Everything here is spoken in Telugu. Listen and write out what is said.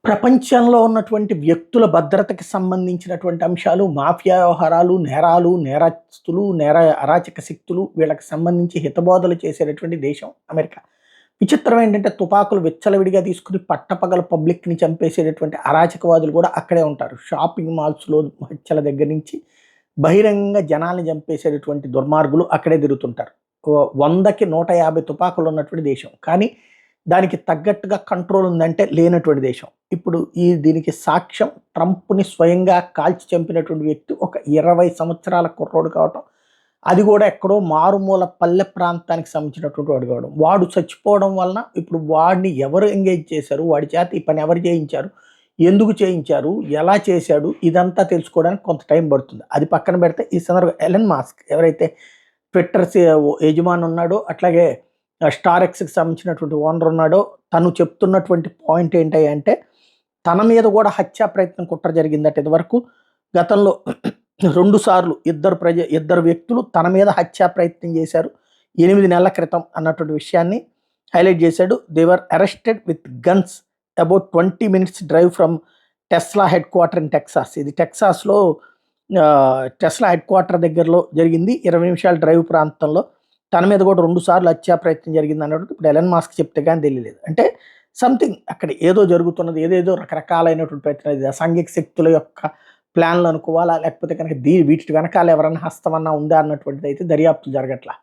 ప్రపంచంలో ఉన్నటువంటి వ్యక్తుల భద్రతకి సంబంధించినటువంటి అంశాలు, మాఫియా వ్యవహారాలు, నేరాలు, నేరస్తులు, అరాచక శక్తులు వీళ్ళకి సంబంధించి హితబోధలు చేసేటటువంటి దేశం అమెరికా. విచిత్రం ఏంటంటే తుపాకులు విచ్చలవిడిగా తీసుకుని పట్టపగల పబ్లిక్‌ని చంపేసేటటువంటి అరాచకవాదులు కూడా అక్కడే ఉంటారు. షాపింగ్ మాల్స్‌లో హత్యల దగ్గర నుంచి బహిరంగంగా జనాల్ని చంపేసేటటువంటి దుర్మార్గులు అక్కడే తిరుగుతుంటారు. 100కి 150 తుపాకులు ఉన్నటువంటి దేశం. కానీ దానికి తగ్గట్టుగా కంట్రోల్ ఉందంటే లేనటువంటి దేశం. ఇప్పుడు దీనికి సాక్ష్యం ట్రంప్‌ని స్వయంగా కాల్చి చంపినటువంటి వ్యక్తి ఒక 20 సంవత్సరాల కుర్రోడు కావటం. అది కూడా ఎక్కడో మారుమూల పల్లె ప్రాంతానికి సంబంధించినటువంటి వాడు కావడం. వాడు చచ్చిపోవడం వలన ఇప్పుడు వాడిని ఎవరు ఎంగేజ్ చేశారు? వాడి చేత ఈ పని ఎవరు చేయించారు? ఎందుకు చేయించారు? ఎలా చేశాడు? ఇదంతా తెలుసుకోవడానికి కొంత టైం పడుతుంది. అది పక్కన పెడితే ఈ సందర్భంగా ఎలన్ మాస్క్ ఎవరైతే ట్విట్టర్ యజమాని ఉన్నాడో, అట్లాగే స్టార్ఎక్స్‌కి సంబంధించినటువంటి ఓనర్ ఉన్నాడో, తను చెప్తున్నటువంటి పాయింట్ ఏంటి అంటే, తన మీద కూడా హత్యా ప్రయత్నం కుట్ర జరిగిందట ఇదివరకు. గతంలో 2 సార్లు ఇద్దరు వ్యక్తులు తన మీద హత్యా ప్రయత్నం చేశారు 8 నెలల క్రితం అన్నటువంటి విషయాన్ని హైలైట్ చేశాడు. They were arrested with guns about 20 minutes drive from Tesla head quarter in Texas. ఇది టెక్సాస్‌లో టెస్లా హెడ్ క్వార్టర్ దగ్గరలో జరిగింది. 20 నిమిషాల డ్రైవ్ ప్రాంతంలో. తన మీద కూడా 2 సార్లు హత్యా ప్రయత్నం జరిగింది అన్నట్టు ఇప్పుడు ఎలన్ మాస్క్ చెప్తే కానీ తెలియలేదు. అంటే సంథింగ్ అక్కడ ఏదో జరుగుతున్నది, ఏదేదో రకరకాలైనటువంటి ప్రయత్నం, ఇది అసాంఘిక శక్తుల యొక్క ప్లాన్లు అనుకోవాలా, లేకపోతే కనుక వీటి వెనకాల ఎవరైనా హస్తమన్నా ఉందా అన్నటువంటిది అయితే దర్యాప్తు జరగట్లా.